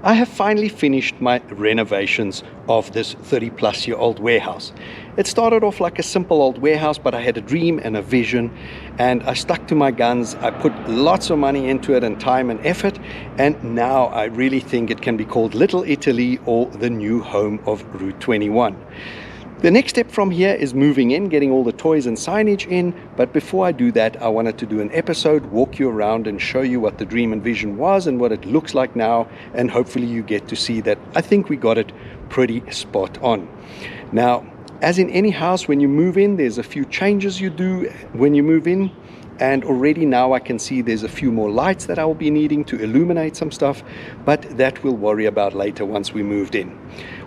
I have finally finished my renovations of this 30-plus-year-old warehouse. It started off like a simple old warehouse, but I had a dream and a vision, and I stuck to my guns. I put lots of money into it and time and effort, and now I really think it can be called Little Italy or the new home of Route 21. The next step from here is moving in, getting all the toys and signage in, but before I do that, I wanted to do an episode, walk you around and show you what the dream and vision was and what it looks like now, and hopefully you get to see that I think we got it pretty spot on. Now, as in any house, when you move in, there's a few changes you do when you move in, and already now I can see there's a few more lights that I will be needing to illuminate some stuff, but that we'll worry about later once we moved in.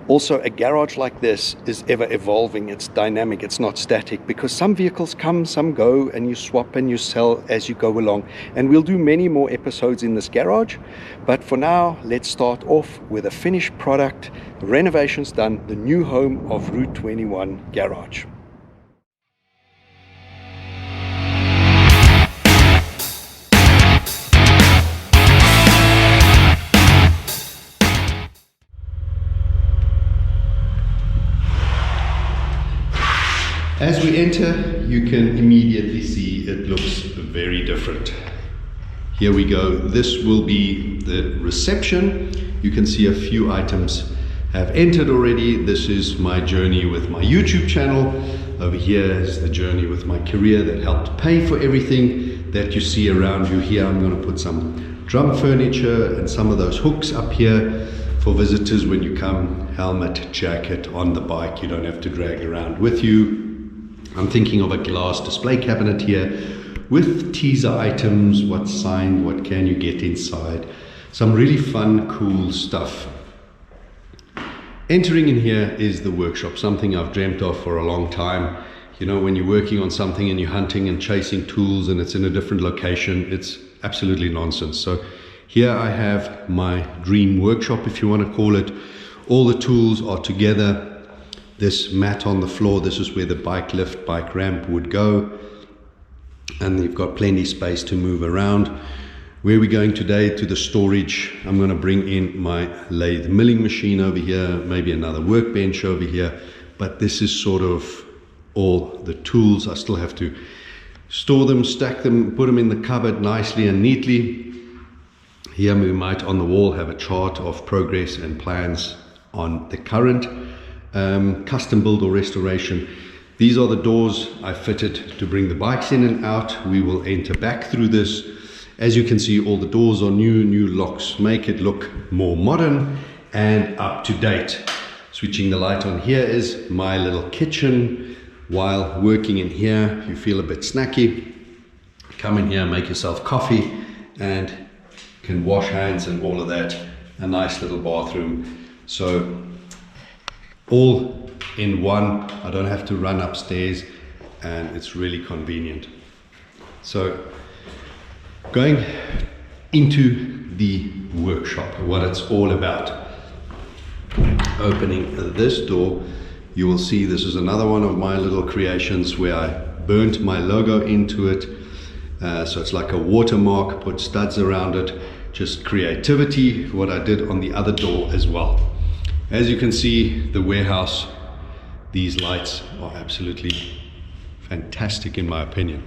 Also, a garage like this is ever evolving. It's dynamic, it's not static, because some vehicles come, some go, and you swap and you sell as you go along. And we'll do many more episodes in this garage. But for now, let's start off with a finished product, renovations done, the new home of Route 21 garage. As we enter, you can immediately see it looks very different. Here we go. This will be the reception. You can see a few items have entered already. This is my journey with my YouTube channel. Over here is the journey with my career that helped pay for everything that you see around you. Here I'm going to put some drum furniture and some of those hooks up here for visitors when you come. Helmet, jacket on the bike. You don't have to drag around with you. I'm thinking of a glass display cabinet here with teaser items, what's signed, what can you get inside. Some really fun, cool stuff. Entering in here is the workshop, something I've dreamt of for a long time. You know, when you're working on something and you're hunting and chasing tools and it's in a different location, it's absolutely nonsense. So here I have my dream workshop, if you want to call it. All the tools are together. This mat on the floor, this is where the bike lift, bike ramp would go. And you've got plenty of space to move around. Where we're going today, to the storage, I'm going to bring in my lathe milling machine over here, maybe another workbench over here. But this is sort of all the tools. I still have to store them, stack them, put them in the cupboard nicely and neatly. Here we might on the wall have a chart of progress and plans on the current custom build or restoration. These are the doors I fitted to bring the bikes in and out. We will enter back through this. As you can see, all the doors are new locks, make it look more modern and up to date. Switching the light on here is my little kitchen. While working in here, you feel a bit snacky, come in here, make yourself coffee, and you can wash hands and all of that. A nice little bathroom. So all in one, I don't have to run upstairs, and it's really convenient. So going into the workshop, what it's all about. Opening this door, you will see this is another one of my little creations where I burnt my logo into it. So it's like a watermark, put studs around it, just creativity, what I did on the other door as well. As you can see, the warehouse, these lights are absolutely fantastic in my opinion.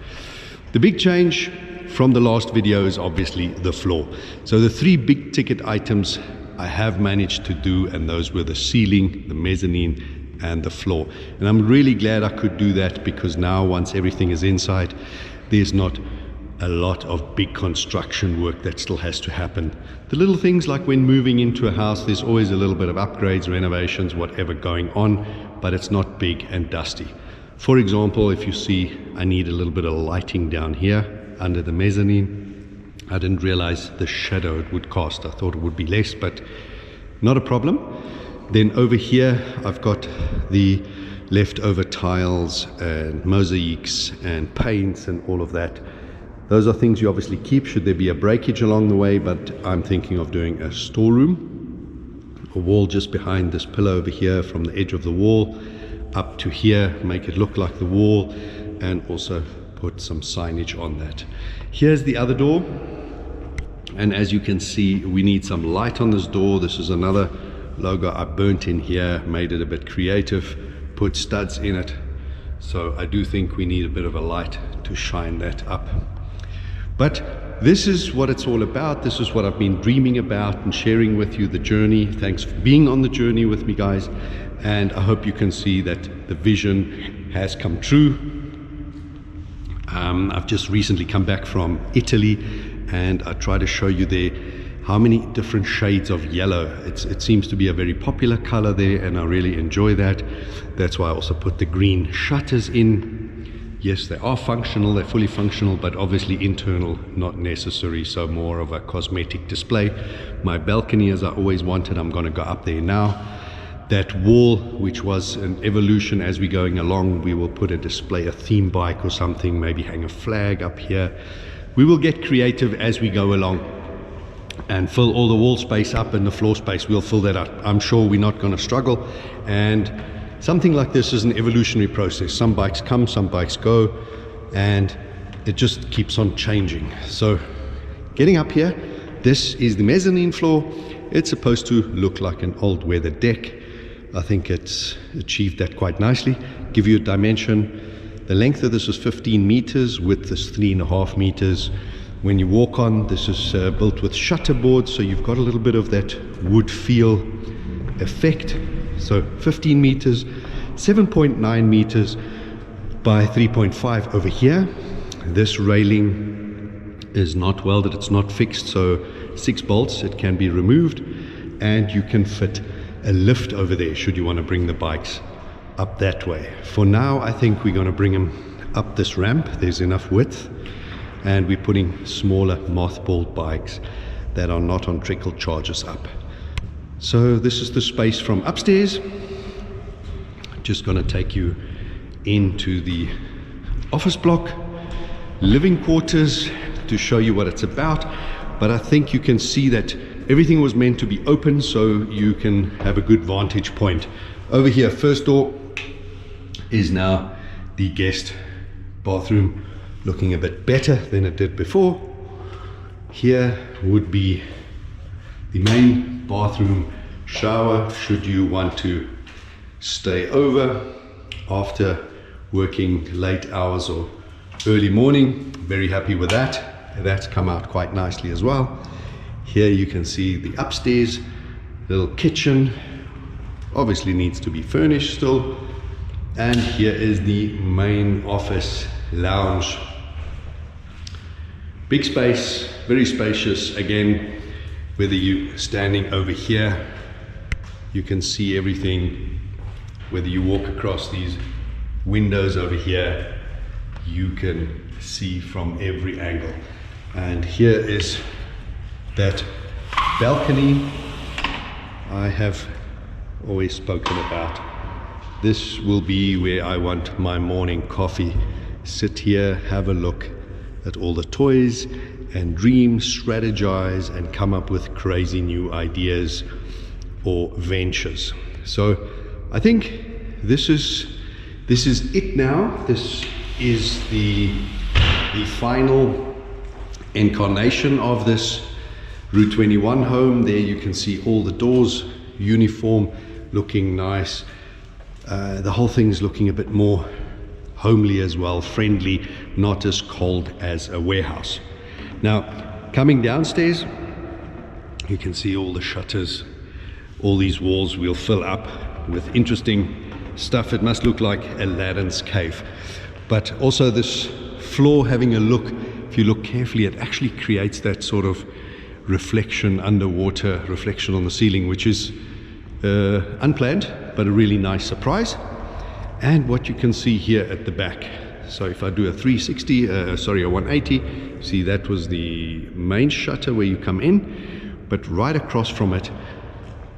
The big change from the last video is obviously the floor. So the three big ticket items I have managed to do, and those were the ceiling, the mezzanine, and the floor. And I'm really glad I could do that, because now once everything is inside, there's not a lot of big construction work that still has to happen. The little things like when moving into a house, there's always a little bit of upgrades, renovations, whatever going on, but it's not big and dusty. For example, if you see, I need a little bit of lighting down here under the mezzanine. I didn't realize the shadow it would cast. I thought it would be less, but not a problem. Then over here, I've got the leftover tiles and mosaics and paints and all of that. Those are things you obviously keep should there be a breakage along the way, but I'm thinking of doing a storeroom, a wall just behind this pillar over here, from the edge of the wall up to here, make it look like the wall, and also put some signage on that. Here's the other door. And as you can see, we need some light on this door. This is another logo I burnt in here, made it a bit creative, put studs in it. So I do think we need a bit of a light to shine that up. But this is what it's all about. This is what I've been dreaming about and sharing with you, the journey. Thanks for being on the journey with me, guys. And I hope you can see that the vision has come true. I've just recently come back from Italy, and I try to show you there how many different shades of yellow. It seems to be a very popular color there, and I really enjoy that. That's why I also put the green shutters in. Yes, they are functional, they're fully functional, but obviously internal, not necessary, so more of a cosmetic display. My balcony, as I always wanted, I'm going to go up there now. That wall, which was an evolution as we're going along, we will put a display, a theme bike or something, maybe hang a flag up here. We will get creative as we go along and fill all the wall space up, and the floor space, we'll fill that up. I'm sure we're not going to struggle. And something like this is an evolutionary process. Some bikes come, some bikes go, and it just keeps on changing. So getting up here, this is the mezzanine floor. It's supposed to look like an old weather deck. I think it's achieved that quite nicely. Give you a dimension. The length of this is 15 meters, width is 3.5 meters. When you walk on, this is built with shutter boards, so you've got a little bit of that wood feel effect. So 15 meters, 7.9 meters by 3.5 over here. This railing is not welded, it's not fixed, so 6 bolts, it can be removed, and you can fit a lift over there should you want to bring the bikes up that way. For now, I think we're going to bring them up this ramp. There's enough width, and we're putting smaller mothballed bikes that are not on trickle charges up. So this is the space from upstairs. Just going to take you into the office block, living quarters, to show you what it's about. But I think you can see that everything was meant to be open, so you can have a good vantage point. Over here, first door is now the guest bathroom, looking a bit better than it did before. Here would be the main bathroom shower, should you want to stay over after working late hours or early morning. Very happy with that. That's come out quite nicely as well. Here you can see the upstairs, little kitchen, obviously needs to be furnished still. And here is the main office lounge. Big space, very spacious. Again, whether you're standing over here, you can see everything. Whether you walk across these windows over here, you can see from every angle. And here is that balcony I have always spoken about. This will be where I want my morning coffee. Sit here, have a look at all the toys and dream, strategize, and come up with crazy new ideas or ventures. So I think this is it now. This is the final incarnation of this Route 21 home. There you can see all the doors, uniform, looking nice. The whole thing's looking a bit more homely as well, friendly, not as cold as a warehouse. Now, coming downstairs, you can see all the shutters. All these walls will fill up with interesting stuff. It must look like Aladdin's cave. But also this floor, having a look, if you look carefully, it actually creates that sort of reflection, underwater reflection on the ceiling, which is unplanned, but a really nice surprise. And what you can see here at the back. So if I do a 180, see that was the main shutter where you come in, but right across from it,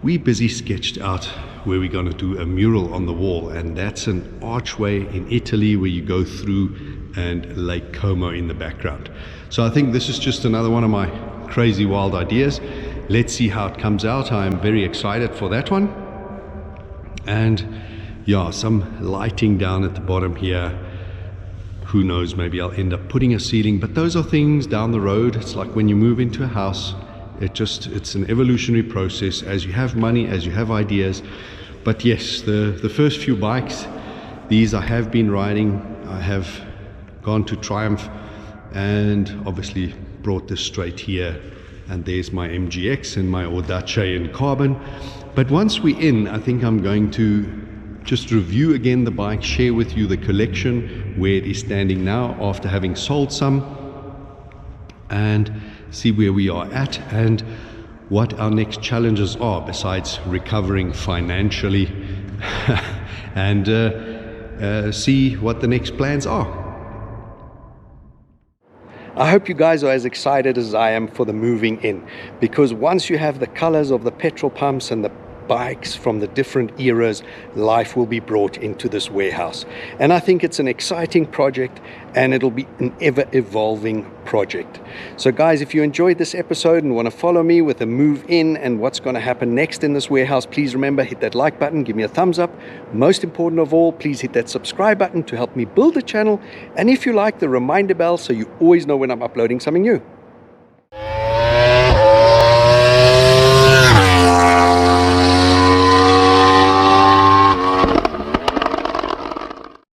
we busy sketched out where we're going to do a mural on the wall, and that's an archway in Italy where you go through, and Lake Como in the background. So I think this is just another one of my crazy wild ideas. Let's see how it comes out. I'm very excited for that one. And yeah, some lighting down at the bottom here. Who knows, maybe I'll end up putting a ceiling, but those are things down the road. It's like when you move into a house, it's an evolutionary process as you have money, as you have ideas. But yes, the first few bikes, these I have been riding. I have gone to Triumph and obviously brought this straight here, and there's my MGX and my Audace in carbon. But once we're in, I think I'm going to just review again the bike, share with you the collection, where it is standing now after having sold some, and see where we are at and what our next challenges are besides recovering financially and see what the next plans are. I hope you guys are as excited as I am for the moving in, because once you have the colors of the petrol pumps and the bikes from the different eras, life will be brought into this warehouse. And I think it's an exciting project, and it'll be an ever-evolving project. So guys, if you enjoyed this episode and want to follow me with a move in and what's going to happen next in this warehouse, please remember, hit that like button, give me a thumbs up. Most important of all, please hit that subscribe button to help me build the channel. And if you like, the reminder bell so you always know when I'm uploading something new.